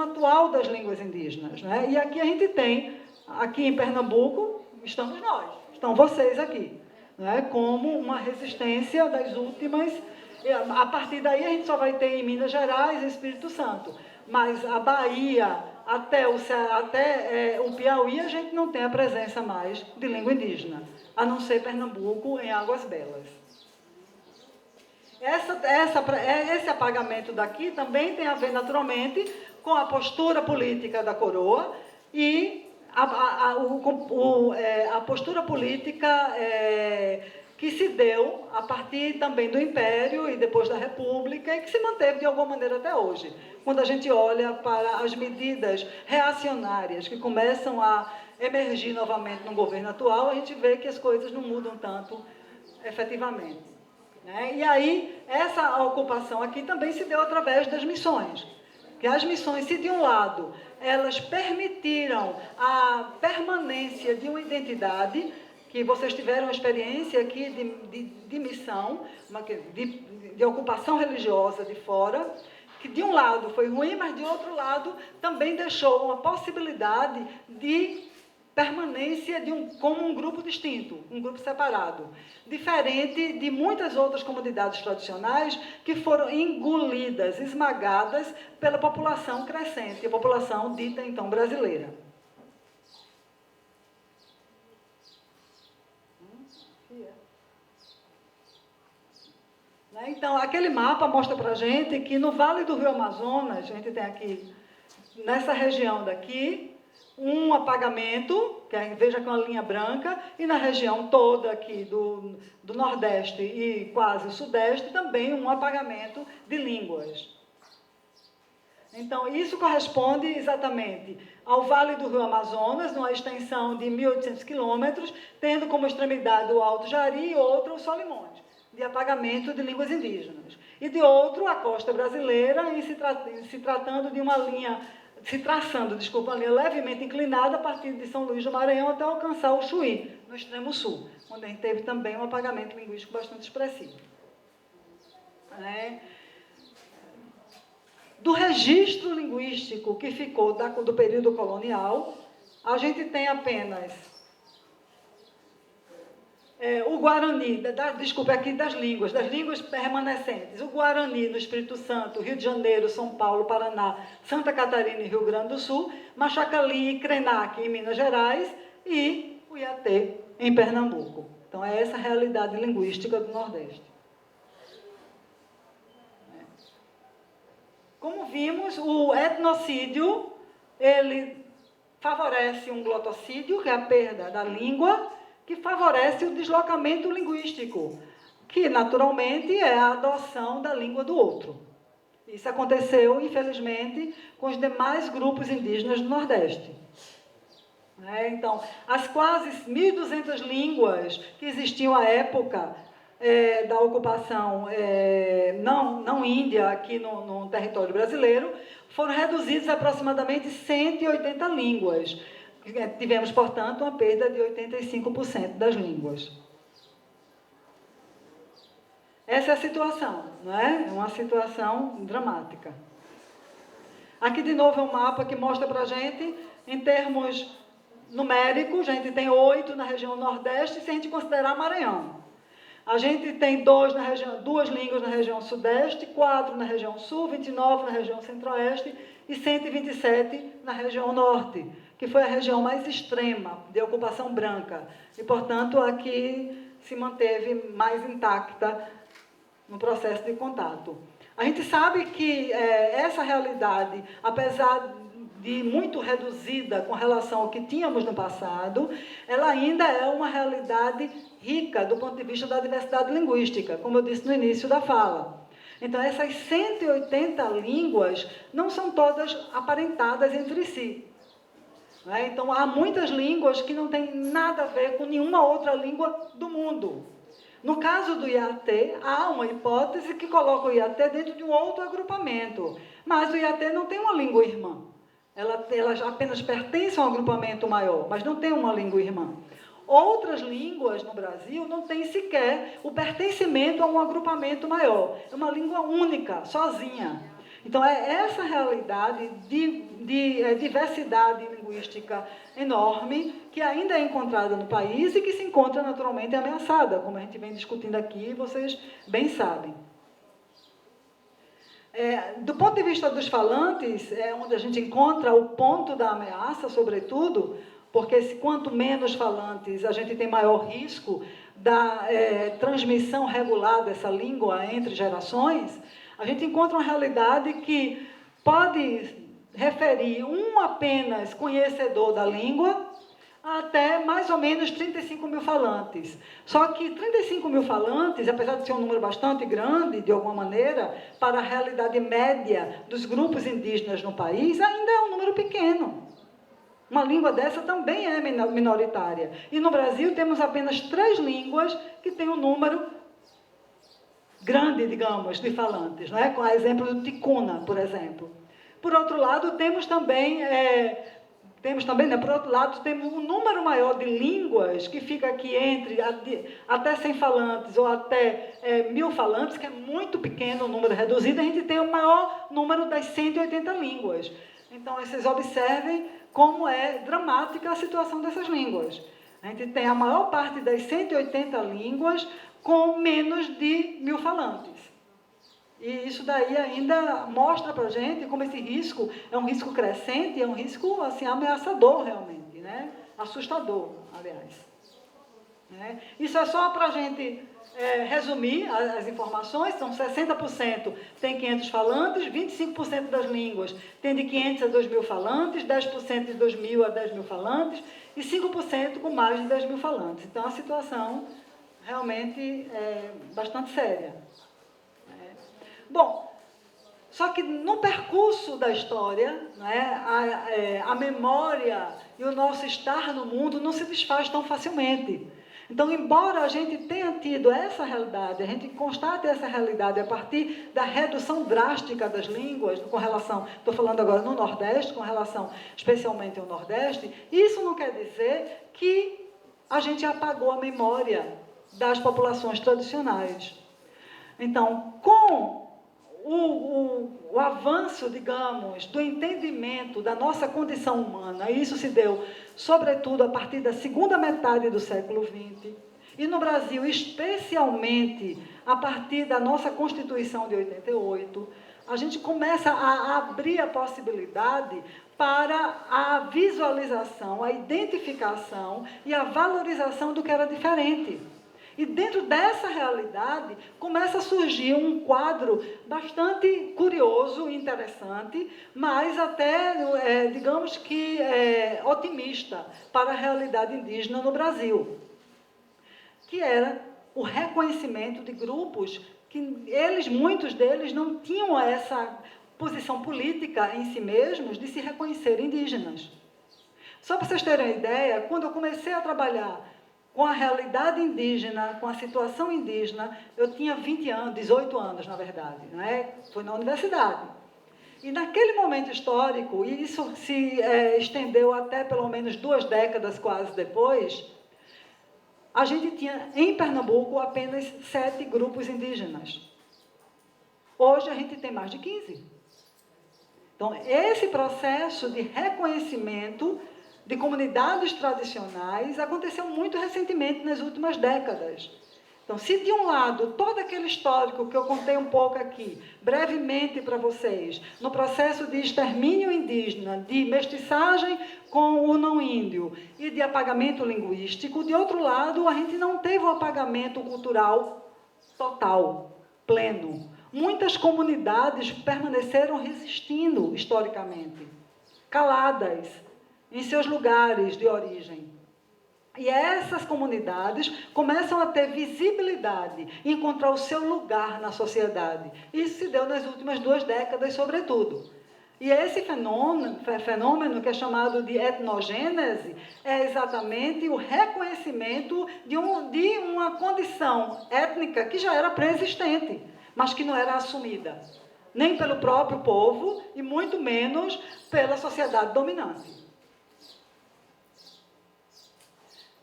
atual das línguas indígenas, né? E aqui a gente tem, aqui em Pernambuco, estamos nós, estão vocês aqui, né? Como uma resistência das últimas. A partir daí a gente só vai ter em Minas Gerais e Espírito Santo, mas a Bahia até o Piauí a gente não tem a presença mais de língua indígena, a não ser Pernambuco em Águas Belas. Esse apagamento daqui também tem a ver naturalmente com a postura política da coroa e a postura política que se deu a partir também do Império e depois da República e que se manteve de alguma maneira até hoje. Quando a gente olha para as medidas reacionárias que começam a emergir novamente no governo atual, a gente vê que as coisas não mudam tanto efetivamente, né? E aí, essa ocupação aqui também se deu através das missões. Que as missões, se de um lado, elas permitiram a permanência de uma identidade, que vocês tiveram a experiência aqui de missão, de ocupação religiosa de fora, que de um lado foi ruim, mas de outro lado também deixou uma possibilidade de permanência como um grupo distinto, um grupo separado, diferente de muitas outras comunidades tradicionais que foram engolidas, esmagadas pela população crescente, a população dita então brasileira. Então, aquele mapa mostra para a gente que no Vale do Rio Amazonas, a gente tem aqui, nessa região daqui, um apagamento, veja que é uma linha branca, e na região toda aqui do Nordeste e quase Sudeste, também um apagamento de línguas. Então, isso corresponde exatamente ao Vale do Rio Amazonas, numa extensão de 1.800 quilômetros, tendo como extremidade o Alto Jari e outro o Solimões, de apagamento de línguas indígenas. E de outro, a costa brasileira, se tratando de uma linha, uma linha levemente inclinada a partir de São Luís do Maranhão até alcançar o Chuí, no extremo sul, onde a gente teve também um apagamento linguístico bastante expressivo. Do registro linguístico que ficou do período colonial, a gente tem apenas o Guarani, aqui das línguas remanescentes, o Guarani no Espírito Santo, Rio de Janeiro, São Paulo, Paraná, Santa Catarina e Rio Grande do Sul, Machacali e Krenak em Minas Gerais e o Iatê em Pernambuco. Então, é essa a realidade linguística do Nordeste. Como vimos, o etnocídio, ele favorece um glottocídio, que é a perda da língua, que favorece o deslocamento linguístico, que, naturalmente, é a adoção da língua do outro. Isso aconteceu, infelizmente, com os demais grupos indígenas do Nordeste. Então, as quase 1.200 línguas que existiam à época da ocupação não índia aqui no território brasileiro, foram reduzidas a aproximadamente 180 línguas. Tivemos, portanto, uma perda de 85% das línguas. Essa é a situação, não é? É uma situação dramática. Aqui, de novo, é um mapa que mostra para a gente, em termos numéricos, a gente tem 8 na região Nordeste, se a gente considerar Maranhão. A gente tem 2 línguas na região Sudeste, 4 na região Sul, 29 na região Centro-Oeste e 127 na região Norte, que foi a região mais extrema de ocupação branca. E, portanto, aqui se manteve mais intacta no processo de contato. A gente sabe que essa realidade, apesar de muito reduzida com relação ao que tínhamos no passado, ela ainda é uma realidade rica do ponto de vista da diversidade linguística, como eu disse no início da fala. Então, essas 180 línguas não são todas aparentadas entre si. Então, há muitas línguas que não têm nada a ver com nenhuma outra língua do mundo. No caso do Iatê, há uma hipótese que coloca o Iatê dentro de um outro agrupamento, mas o Iatê não tem uma língua irmã. Ela apenas pertence a um agrupamento maior, mas não tem uma língua irmã. Outras línguas no Brasil não têm sequer o pertencimento a um agrupamento maior. É uma língua única, sozinha. Então, é essa realidade de diversidade linguística enorme que ainda é encontrada no país e que se encontra naturalmente ameaçada, como a gente vem discutindo aqui, vocês bem sabem. Do ponto de vista dos falantes, é onde a gente encontra o ponto da ameaça, sobretudo, porque quanto menos falantes, a gente tem maior risco da transmissão regular dessa língua entre gerações. A gente encontra uma realidade que pode referir um apenas conhecedor da língua até mais ou menos 35 mil falantes. Só que 35 mil falantes, apesar de ser um número bastante grande, de alguma maneira, para a realidade média dos grupos indígenas no país, ainda é um número pequeno. Uma língua dessa também é minoritária. E no Brasil temos apenas 3 línguas que têm um número grande, digamos, de falantes, né? Com o exemplo do ticuna, por exemplo. Por outro lado, temos também, por outro lado, temos um número maior de línguas que fica aqui entre até 100 falantes ou até 1000 falantes, que é muito pequeno, um número reduzido, a gente tem o maior número das 180 línguas. Então, vocês observem como é dramática a situação dessas línguas. A gente tem a maior parte das 180 línguas com menos de 1000 falantes. E isso daí ainda mostra para a gente como esse risco é um risco crescente, é um risco assim, ameaçador realmente, né? Assustador, aliás. Isso é só para a gente resumir as informações, são 60% tem 500 falantes, 25% das línguas tem de 500 a 2.000 falantes, 10% de 2.000 a 10.000 falantes e 5% com mais de 10.000 falantes. Então, a situação realmente é bastante séria. Bom, só que no percurso da história, a memória e o nosso estar no mundo não se desfaz tão facilmente. Então, embora a gente tenha tido essa realidade, a gente constate essa realidade a partir da redução drástica das línguas, com relação, estou falando agora no Nordeste, com relação especialmente ao Nordeste, isso não quer dizer que a gente apagou a memória das populações tradicionais. Então, com o avanço, digamos, do entendimento da nossa condição humana, e isso se deu, sobretudo, a partir da segunda metade do século XX, e no Brasil, especialmente, a partir da nossa Constituição de 88, a gente começa a abrir a possibilidade para a visualização, a identificação e a valorização do que era diferente. E dentro dessa realidade, começa a surgir um quadro bastante curioso e interessante, mas até, digamos que, otimista para a realidade indígena no Brasil, que era o reconhecimento de grupos que muitos deles não tinham essa posição política em si mesmos de se reconhecer indígenas. Só para vocês terem uma ideia, quando eu comecei a trabalhar com a realidade indígena, com a situação indígena, eu tinha 20 anos, 18 anos, na verdade, foi na universidade. E naquele momento histórico, e isso se estendeu até pelo menos 2 décadas quase depois, a gente tinha em Pernambuco apenas 7 grupos indígenas. Hoje a gente tem mais de 15. Então, esse processo de reconhecimento de comunidades tradicionais aconteceu muito recentemente, nas últimas décadas. Então, se de um lado, todo aquele histórico que eu contei um pouco aqui, brevemente para vocês, no processo de extermínio indígena, de mestiçagem com o não índio e de apagamento linguístico, de outro lado, a gente não teve um apagamento cultural total, pleno. Muitas comunidades permaneceram resistindo historicamente, caladas, em seus lugares de origem. E essas comunidades começam a ter visibilidade, encontrar o seu lugar na sociedade. Isso se deu nas últimas 2 décadas, sobretudo. E esse fenômeno que é chamado de etnogênese, é exatamente o reconhecimento de uma condição étnica que já era pré-existente, mas que não era assumida, nem pelo próprio povo e muito menos pela sociedade dominante.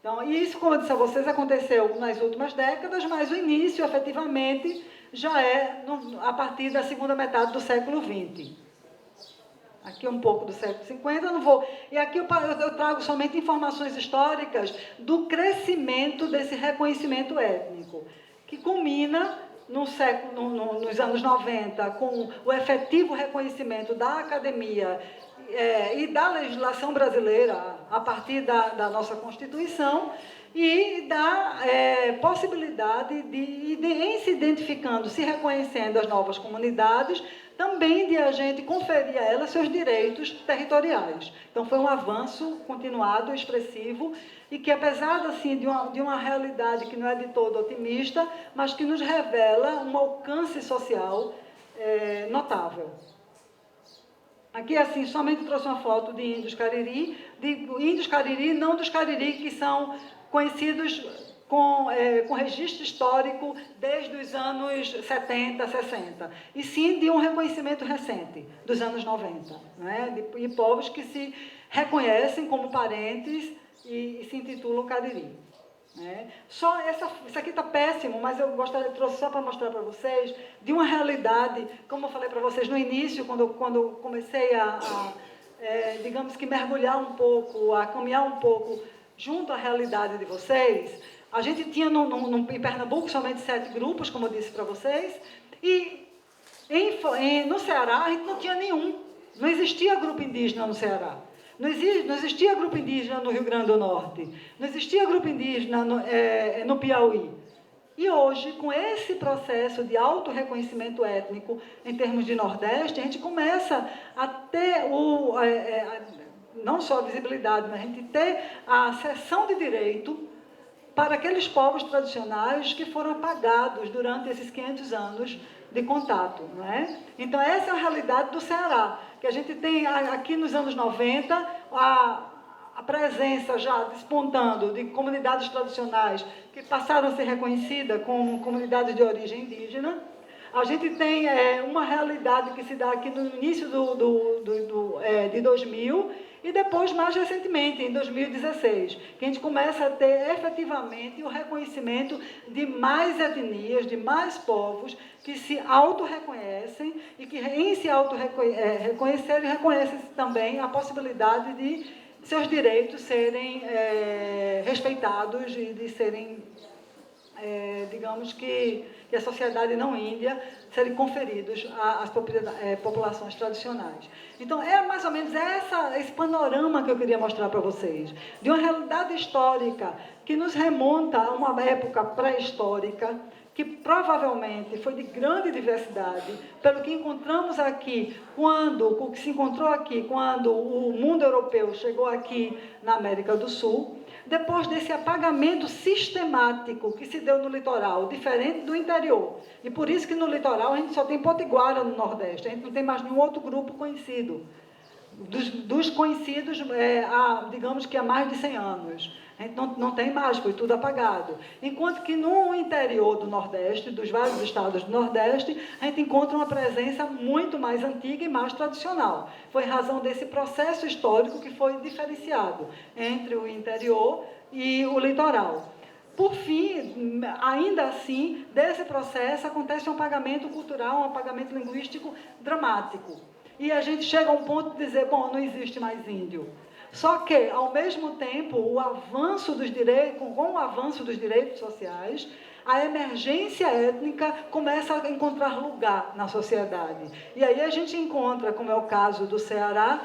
Então, isso, como eu disse a vocês, aconteceu nas últimas décadas, mas o início, efetivamente, já é a partir da segunda metade do século XX. Aqui um pouco do século 50, não vou... E aqui eu trago somente informações históricas do crescimento desse reconhecimento étnico, que culmina nos anos 90, com o efetivo reconhecimento da academia e da legislação brasileira, a partir da nossa Constituição, e da possibilidade de, em se identificando, se reconhecendo as novas comunidades, também de a gente conferir a elas seus direitos territoriais. Então, foi um avanço continuado, expressivo, e que, apesar assim, de uma realidade que não é de todo otimista, mas que nos revela um alcance social notável. Aqui, assim, somente trouxe uma foto de índios cariri, não dos cariri que são conhecidos com registro histórico desde os anos 70, 60, e sim de um reconhecimento recente, dos anos 90, né? De povos que se reconhecem como parentes e se intitulam cariri. Né? Só isso aqui está péssimo, mas eu trouxe só para mostrar para vocês de uma realidade, como eu falei para vocês no início, quando comecei digamos que mergulhar um pouco, a caminhar um pouco junto à realidade de vocês. A gente tinha em Pernambuco somente 7 grupos, como eu disse para vocês, e no Ceará a gente não tinha nenhum. Não existia grupo indígena no Ceará. Não existia grupo indígena no Rio Grande do Norte. Não existia grupo indígena no Piauí. E hoje, com esse processo de autorreconhecimento étnico em termos de Nordeste, a gente começa a ter não só a visibilidade, mas a gente ter a cessão de direito para aqueles povos tradicionais que foram apagados durante esses 500 anos de contato. Não é? Então, essa é a realidade do Ceará, que a gente tem aqui nos anos 90, a presença já despontando de comunidades tradicionais que passaram a ser reconhecidas como comunidades de origem indígena. A gente tem uma realidade que se dá aqui no início de 2000, e depois, mais recentemente, em 2016, que a gente começa a ter efetivamente o reconhecimento de mais etnias, de mais povos que se auto-reconhecem e que, em se auto-reconhecerem, reconhecem também a possibilidade de seus direitos serem respeitados e de serem, digamos que a sociedade não índia serem conferidos às populações tradicionais. Então, é mais ou menos esse panorama que eu queria mostrar para vocês, de uma realidade histórica que nos remonta a uma época pré-histórica, que provavelmente foi de grande diversidade, pelo que encontramos aqui, o que se encontrou aqui quando o mundo europeu chegou aqui na América do Sul, depois desse apagamento sistemático que se deu no litoral, diferente do interior. E por isso que no litoral a gente só tem potiguara no Nordeste, a gente não tem mais nenhum outro grupo conhecido. Dos conhecidos, digamos que há mais de 100 anos. A gente não tem mais, foi tudo apagado. Enquanto que no interior do Nordeste, dos vários estados do Nordeste, a gente encontra uma presença muito mais antiga e mais tradicional. Foi em razão desse processo histórico que foi diferenciado entre o interior e o litoral. Por fim, ainda assim, desse processo acontece um apagamento cultural, um apagamento linguístico dramático. E a gente chega a um ponto de dizer, bom, não existe mais índio. Só que, ao mesmo tempo, com o avanço dos direitos sociais, a emergência étnica começa a encontrar lugar na sociedade. E aí a gente encontra, como é o caso do Ceará,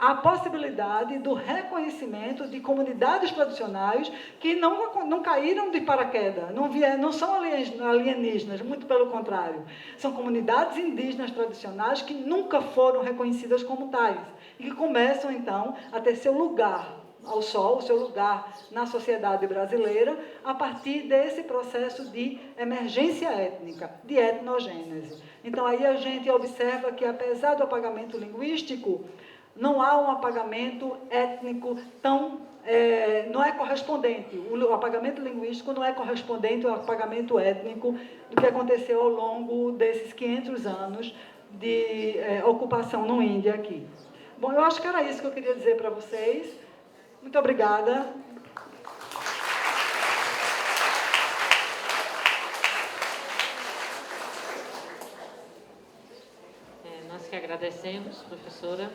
a possibilidade do reconhecimento de comunidades tradicionais que não caíram de paraquedas, não são alienígenas, muito pelo contrário. São comunidades indígenas tradicionais que nunca foram reconhecidas como tais e que começam, então, a ter seu lugar ao sol, seu lugar na sociedade brasileira, a partir desse processo de emergência étnica, de etnogênese. Então, aí a gente observa que, apesar do apagamento linguístico, não há um apagamento étnico não é correspondente. O apagamento linguístico não é correspondente ao apagamento étnico do que aconteceu ao longo desses 500 anos de ocupação no Índia aqui. Bom, eu acho que era isso que eu queria dizer para vocês. Muito obrigada. agradecemos, professora.